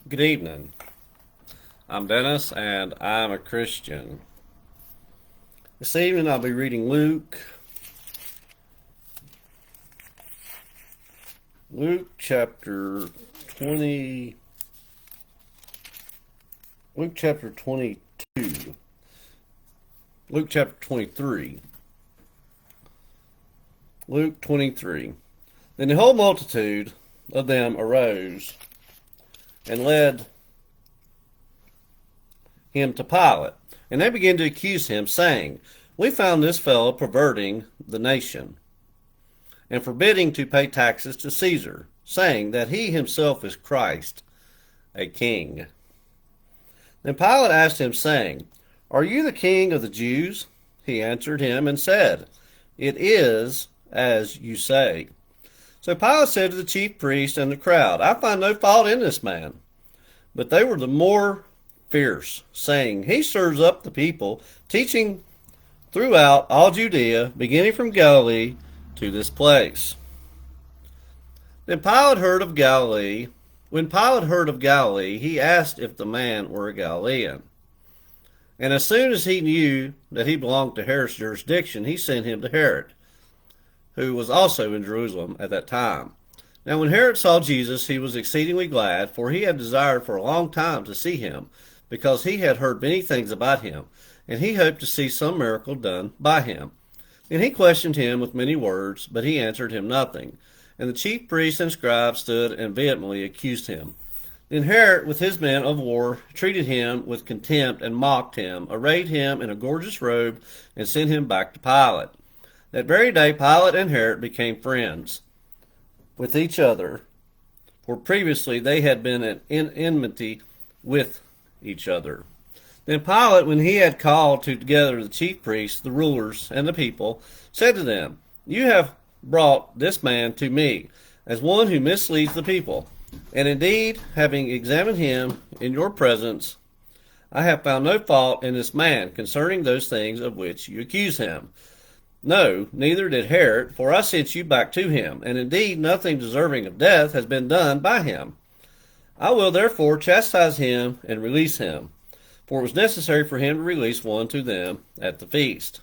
Good evening. I'm Dennis and I'm a Christian. This evening I'll be reading Luke chapter 20 Luke chapter 22. Luke chapter 23. Luke 23. Then the whole multitude of them arose and led him to Pilate. And they began to accuse him, saying, We found this fellow perverting the nation, and forbidding to pay taxes to Caesar, saying that he himself is Christ, a king. Then Pilate asked him, saying, Are you the king of the Jews? He answered him and said, It is as you say. So Pilate said to the chief priests and the crowd, I find no fault in this man. But they were the more fierce, saying, He stirs up the people, teaching throughout all Judea, beginning from Galilee to this place. Then Pilate heard of Galilee. When Pilate heard of Galilee, he asked if the man were a Galilean. And as soon as he knew that he belonged to Herod's jurisdiction, he sent him to Herod, who was also in Jerusalem at that time. Now when Herod saw Jesus, he was exceedingly glad, for he had desired for a long time to see him, because he had heard many things about him, and he hoped to see some miracle done by him. And he questioned him with many words, but he answered him nothing. And the chief priests and scribes stood and vehemently accused him. Then Herod, with his men of war, treated him with contempt and mocked him, arrayed him in a gorgeous robe, and sent him back to Pilate. That very day Pilate and Herod became friends with each other, for previously they had been in enmity with each other. Then Pilate, when he had called together the chief priests, the rulers, and the people, said to them, You have brought this man to me as one who misleads the people. And indeed, having examined him in your presence, I have found no fault in this man concerning those things of which you accuse him. No, neither did Herod, for I sent you back to him, and indeed nothing deserving of death has been done by him. I will therefore chastise him and release him, for it was necessary for him to release one to them at the feast.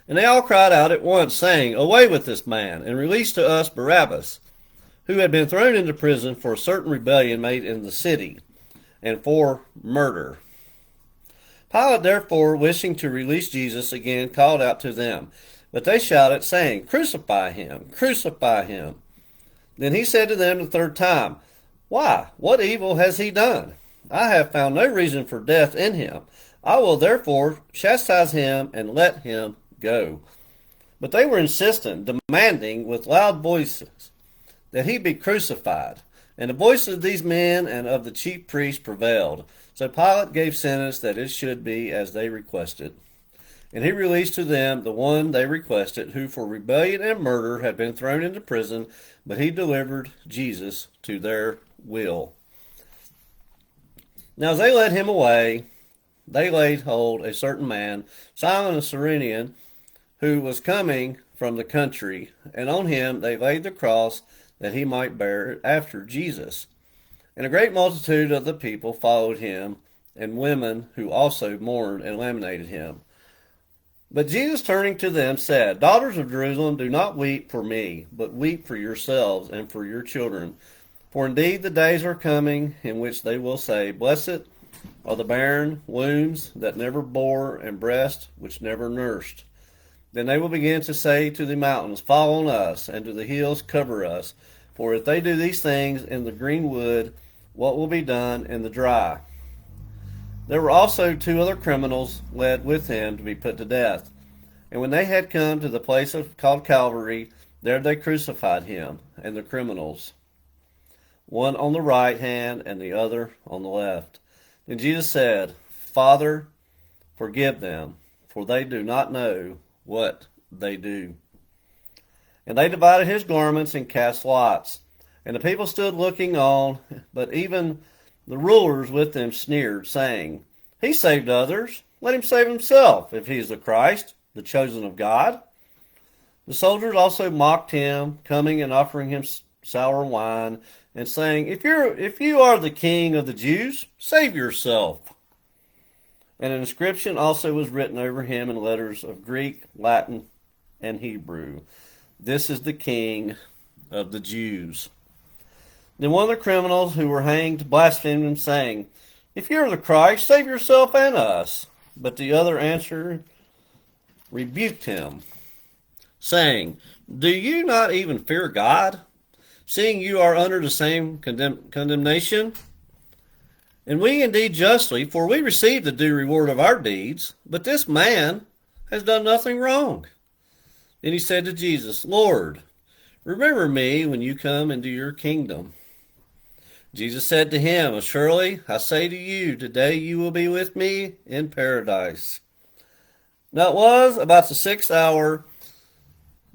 And they all cried out at once, saying, Away with this man, and release to us Barabbas, who had been thrown into prison for a certain rebellion made in the city, and for murder. Pilate therefore, wishing to release Jesus again, called out to them. But they shouted, saying, Crucify him, crucify him. Then he said to them the third time, Why, what evil has he done? I have found no reason for death in him. I will therefore chastise him and let him go. But they were insistent, demanding with loud voices that he be crucified. And the voices of these men and of the chief priests prevailed. So Pilate gave sentence that it should be as they requested. And he released to them the one they requested, who for rebellion and murder had been thrown into prison, but he delivered Jesus to their will. Now as they led him away, they laid hold a certain man, Simon a Cyrenian, who was coming from the country, and on him they laid the cross that he might bear after Jesus. And a great multitude of the people followed him, and women who also mourned and lamented him. But Jesus, turning to them, said, Daughters of Jerusalem, do not weep for me, but weep for yourselves and for your children. For indeed the days are coming in which they will say, Blessed are the barren wombs that never bore, and breasts which never nursed. Then they will begin to say to the mountains, Fall on us, and to the hills, cover us. For if they do these things in the green wood, what will be done in the dry? There were also two other criminals led with him to be put to death. And when they had come to the place called Calvary, there they crucified him and the criminals, one on the right hand and the other on the left. Then Jesus said, Father, forgive them, for they do not know what they do. And they divided his garments and cast lots. And the people stood looking on, but even the rulers with them sneered, saying, He saved others. Let him save himself, if he is the Christ, the chosen of God. The soldiers also mocked him, coming and offering him sour wine, and saying, if you are the king of the Jews, save yourself. And an inscription also was written over him in letters of Greek, Latin, and Hebrew. This is the King of the Jews. Then one of the criminals who were hanged blasphemed him, saying, if you are the Christ, save yourself and us. But the other answered, rebuked him, saying, do you not even fear God, seeing you are under the same condemnation? And we indeed justly, for we receive the due reward of our deeds, but this man has done nothing wrong. Then he said to Jesus, Lord, remember me when you come into your kingdom. Jesus said to him, surely I say to you, today you will be with me in paradise. Now it was about the 6th hour,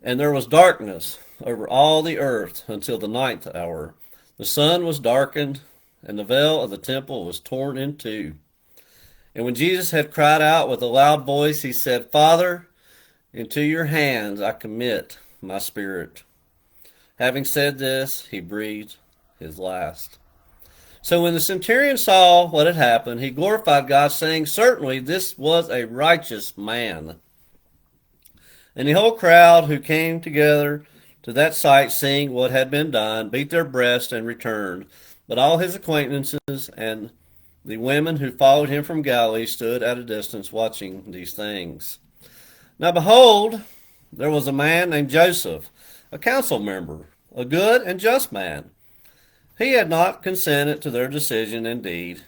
and there was darkness over all the earth until the 9th hour. The sun was darkened, and the veil of the temple was torn in two. And when Jesus had cried out with a loud voice, he said, Father, into your hands I commit my spirit. Having said this, he breathed his last. So when the centurion saw what had happened, he glorified God, saying, certainly this was a righteous man. And the whole crowd who came together to that sight, seeing what had been done, beat their breasts and returned. But all his acquaintances and the women who followed him from Galilee stood at a distance watching these things. Now behold, there was a man named Joseph, a council member, a good and just man. He had not consented to their decision indeed.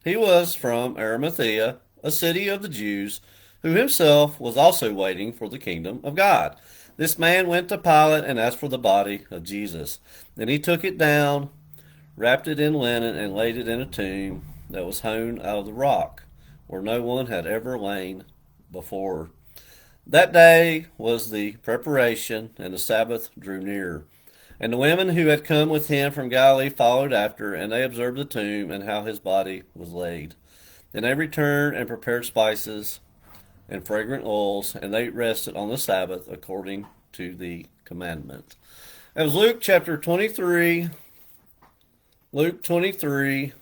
He was from Arimathea, a city of the Jews, who himself was also waiting for the kingdom of God. This man went to Pilate and asked for the body of Jesus. Then he took it down, wrapped it in linen, and laid it in a tomb that was hewn out of the rock, where no one had ever lain before. That day was the preparation, and the Sabbath drew near. And the women who had come with him from Galilee followed after, and they observed the tomb and how his body was laid. Then they returned and prepared spices and fragrant oils, and they rested on the Sabbath according to the commandment. That was Luke chapter 23. Luke 23,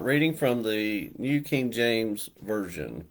reading from the New King James Version.